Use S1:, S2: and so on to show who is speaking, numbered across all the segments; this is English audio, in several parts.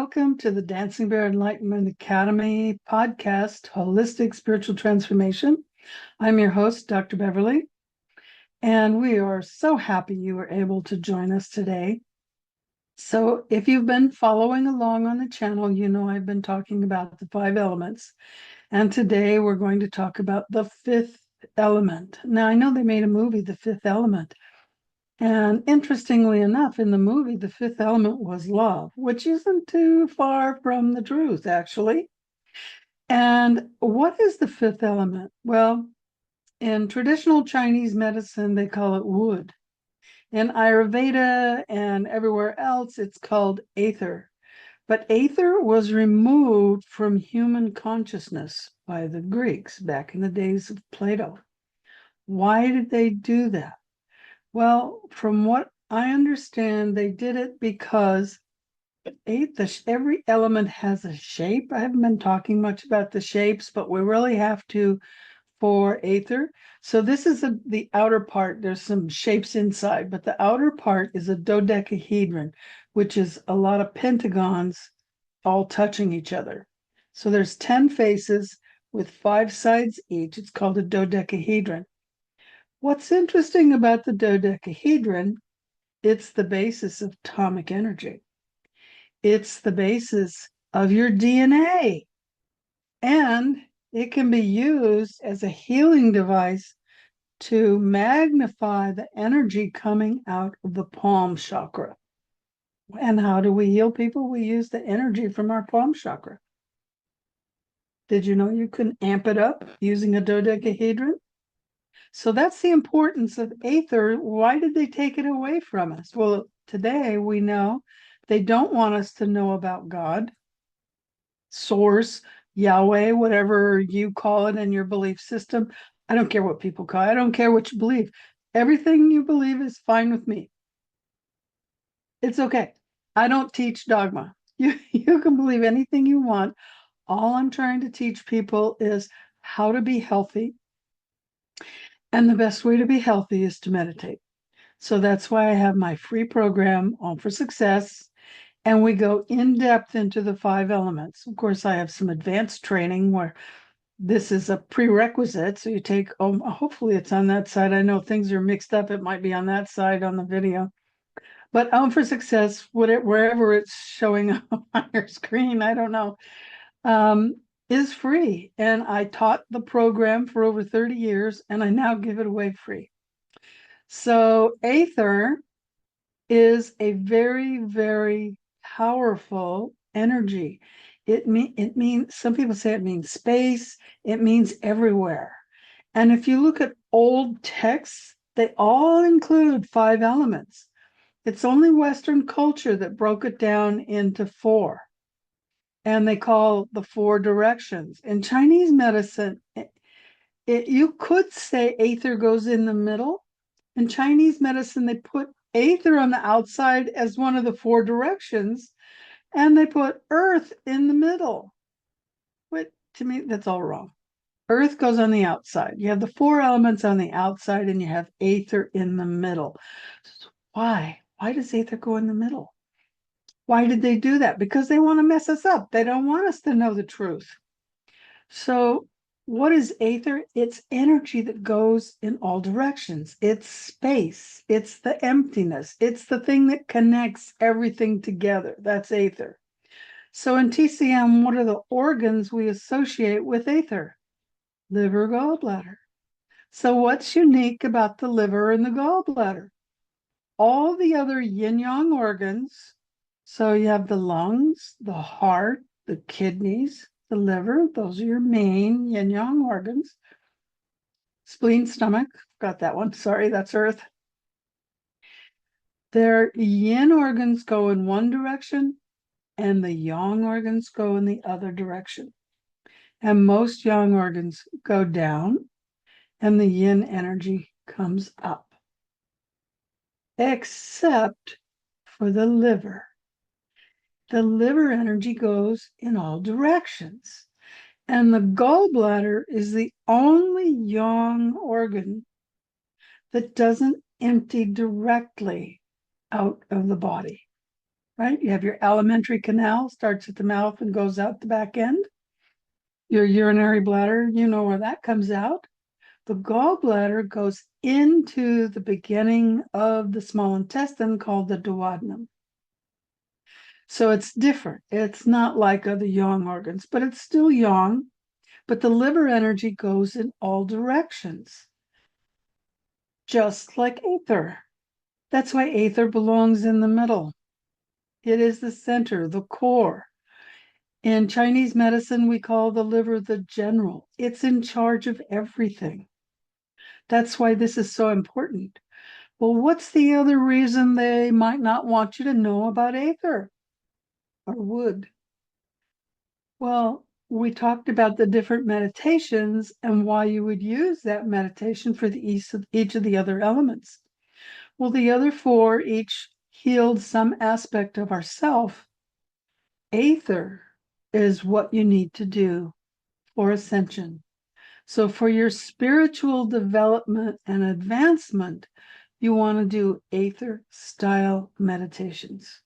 S1: welcome to the Dancing Bear Enlightenment Academy podcast, Holistic Spiritual Transformation. I'm your host, Dr. Beverly, and we are so happy you were able to join us today. So if you've been following along on the channel, you know I've been talking about the 5 elements, and today we're going to talk about the 5th element. Now, I know they made a movie, The 5th Element. And interestingly enough, in the movie, the 5th element was love, which isn't too far from the truth, actually. And what is the 5th element? Well, in traditional Chinese medicine, they call it wood. In Ayurveda and everywhere else, it's called aether. But aether was removed from human consciousness by the Greeks back in the days of Plato. Why did they do that? Well, from what I understand, they did it because every element has a shape. I haven't been talking much about the shapes, but we really have to for aether. So this is the outer part. There's some shapes inside, but the outer part is a dodecahedron, which is a lot of pentagons all touching each other. So there's 10 faces with 5 sides each. It's called a dodecahedron. What's interesting about the dodecahedron, it's the basis of atomic energy. It's the basis of your DNA. And it can be used as a healing device to magnify the energy coming out of the palm chakra. And how do we heal people? We use the energy from our palm chakra. Did you know you can amp it up using a dodecahedron? So that's the importance of aether. Why did they take it away from us? Well, today we know they don't want us to know about God, Source, Yahweh, whatever you call it in your belief system. I don't care what people call it. I don't care what you believe. Everything you believe is fine with me. It's okay. I don't teach dogma. You can believe anything you want. All I'm trying to teach people is how to be healthy. And the best way to be healthy is to meditate. So that's why I have my free program, All for Success, and we go in depth into the 5 elements. Of course, I have some advanced training where this is a prerequisite. So you take, hopefully it's on that side. I know things are mixed up. It might be on that side on the video. But All for Success, wherever it's showing up on your screen, I don't know, is free. And I taught the program for over 30 years, and I now give it away free. So aether is a very, very powerful energy. It means, some people say it means space, it means everywhere. And if you look at old texts, they all include 5 elements. It's only Western culture that broke it down into 4. And they call the 4 directions. In Chinese medicine, you could say aether goes in the middle. In Chinese medicine, they put aether on the outside as one of the 4 directions, and they put earth in the middle. But to me, that's all wrong. Earth goes on the outside. You have the 4 elements on the outside, and you have aether in the middle. So why? Why does aether go in the middle? Why did they do that? Because they want to mess us up. They don't want us to know the truth. So what is aether? It's energy that goes in all directions. It's space. It's the emptiness. It's the thing that connects everything together. That's aether. So in TCM, what are the organs we associate with aether? Liver, gallbladder. So what's unique about the liver and the gallbladder? All the other yin-yang organs, so you have the lungs, the heart, the kidneys, the liver, those are your main yin-yang organs. Spleen, stomach, got that one. Sorry, that's earth. Their yin organs go in one direction and the yang organs go in the other direction. And most yang organs go down and the yin energy comes up. Except for the liver. The liver energy goes in all directions. And the gallbladder is the only yang organ that doesn't empty directly out of the body. right? You have your alimentary canal, starts at the mouth and goes out the back end. Your urinary bladder, you know where that comes out. The gallbladder goes into the beginning of the small intestine called the duodenum. So it's different. It's not like other yang organs, but it's still yang. But the liver energy goes in all directions, just like Aether. That's why Aether belongs in the middle. It is the center, the core. In Chinese medicine, we call the liver the general. It's in charge of everything. That's why this is so important. Well, what's the other reason they might not want you to know about Aether or would? Well, we talked about the different meditations and why you would use that meditation for each of the other elements. Well, the other four each healed some aspect of ourself. Aether is what you need to do for ascension. So for your spiritual development and advancement, you want to do Aether style meditations.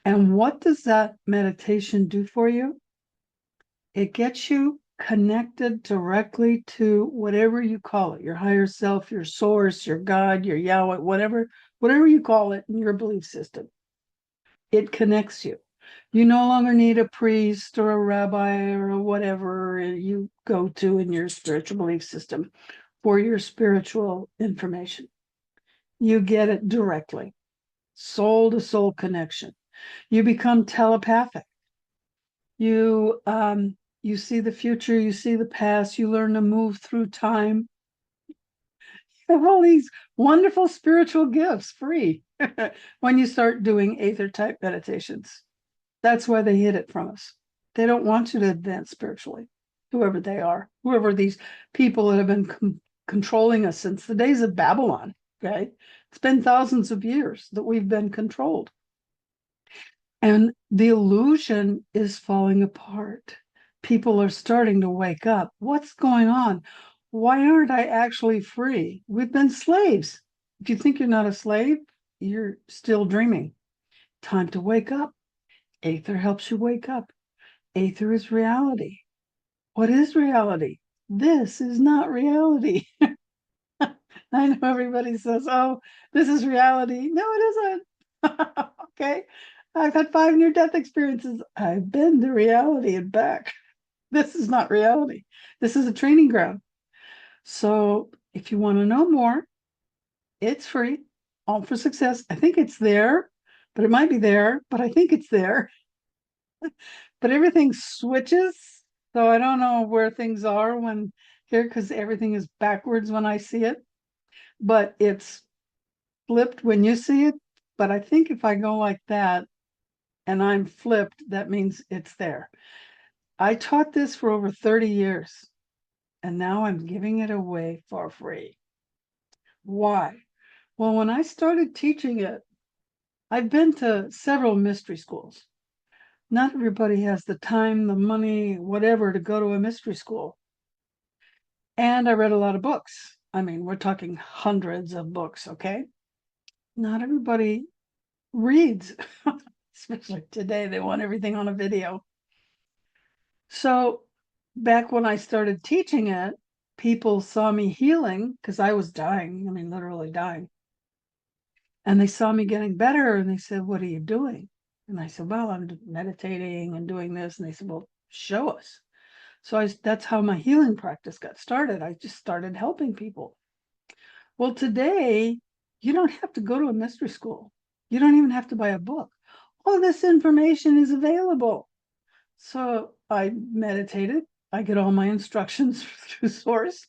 S1: And what does that meditation do for you? It gets you connected directly to whatever you call it, your higher self, your source, your God, your Yahweh, whatever you call it in your belief system. It connects you. You no longer need a priest or a rabbi or whatever you go to in your spiritual belief system for your spiritual information. You get it directly, soul to soul connection. You become telepathic. You see the future, you see the past, you learn to move through time. You have all these wonderful spiritual gifts free when you start doing Aether type meditations. That's why they hid it from us. They don't want you to advance spiritually, whoever they are, whoever these people that have been controlling us since the days of Babylon. Okay. It's been thousands of years that we've been controlled. And the illusion is falling apart. People are starting to wake up. What's going on? Why aren't I actually free? We've been slaves. If you think you're not a slave, you're still dreaming. Time to wake up. Aether helps you wake up. Aether is reality. What is reality? This is not reality. I know everybody says, oh, this is reality. No, it isn't. Okay. I've had 5 near-death experiences. I've been to reality and back. This is not reality. This is a training ground. So if you want to know more, it's free. All for Success. I think it's there, but it might be there, but I think it's there. But everything switches. So I don't know where things are when here, because everything is backwards when I see it. But it's flipped when you see it. But I think if I go like that and I'm flipped, that means it's there. I taught this for over 30 years, and now I'm giving it away for free. Why? Well, when I started teaching it, I've been to several mystery schools. Not everybody has the time, the money, whatever, to go to a mystery school. And I read a lot of books. I mean, we're talking hundreds of books, okay? Not everybody reads, especially today. They want everything on a video. So back when I started teaching it, people saw me healing because I was dying. I mean, literally dying. And they saw me getting better and they said, what are you doing? And I said, well, I'm meditating and doing this. And they said, well, show us. So that's how my healing practice got started. I just started helping people. Well, today, you don't have to go to a mystery school. You don't even have to buy a book. All this information is available. So I meditated. I get all my instructions through Source.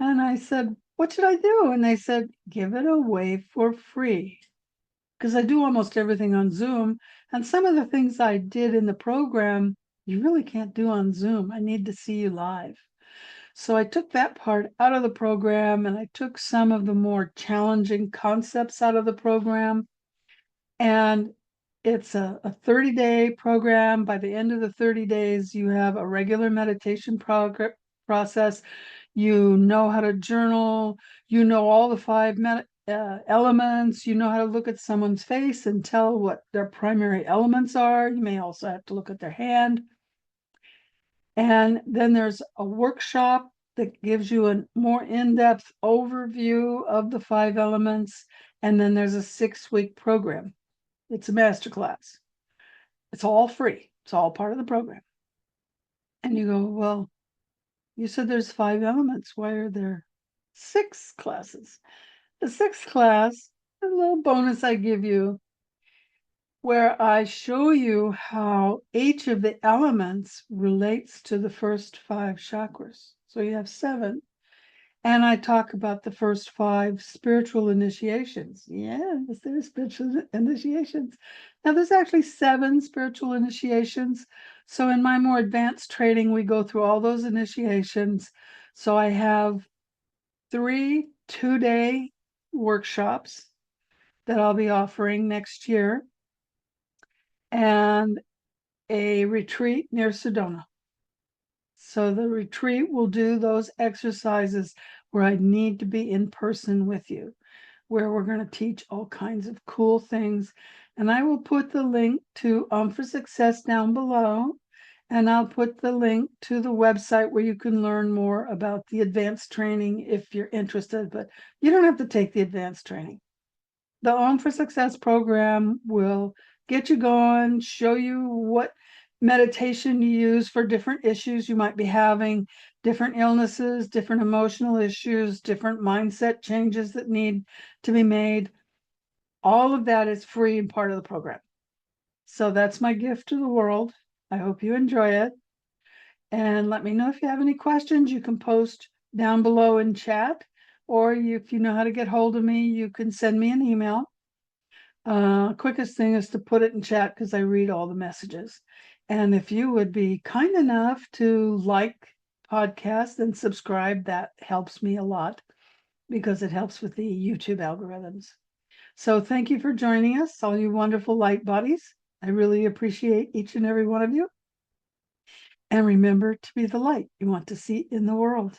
S1: And I said, what should I do? And they said, give it away for free. Because I do almost everything on Zoom. And some of the things I did in the program, you really can't do on Zoom. I need to see you live. So I took that part out of the program and I took some of the more challenging concepts out of the program. And it's a 30-day program. By the end of the 30 days, you have a regular meditation process. You know how to journal. You know all the 5 elements. You know how to look at someone's face and tell what their primary elements are. You may also have to look at their hand. And then there's a workshop that gives you a more in-depth overview of the 5 elements. And then there's a 6-week program. It's a masterclass. It's all free. It's all part of the program. And you go, well, you said there's 5 elements. Why are there 6 classes? The 6th class, a little bonus I give you, where I show you how each of the elements relates to the first 5 chakras. So you have 7. And I talk about the first 5 spiritual initiations. Yeah, there's spiritual initiations. Now, there's actually 7 spiritual initiations. So in my more advanced training, we go through all those initiations. So I have 3 2-day workshops that I'll be offering next year, and a retreat near Sedona. So the retreat will do those exercises where I need to be in person with you, where we're going to teach all kinds of cool things. And I will put the link to for Success down below. And I'll put the link to the website where you can learn more about the advanced training if you're interested, but you don't have to take the advanced training. The for Success program will get you going, show you what meditation you use for different issues you might be having, different illnesses, different emotional issues, different mindset changes that need to be made. All of that is free and part of the program. So that's my gift to the world. I hope you enjoy it. And let me know if you have any questions. You can post down below in chat, or if you know how to get hold of me, you can send me an email. Quickest thing is to put it in chat because I read all the messages. And if you would be kind enough to like podcast and subscribe, that helps me a lot because it helps with the YouTube algorithms. So thank you for joining us, all you wonderful light bodies. I really appreciate each and every one of you. And remember to be the light you want to see in the world.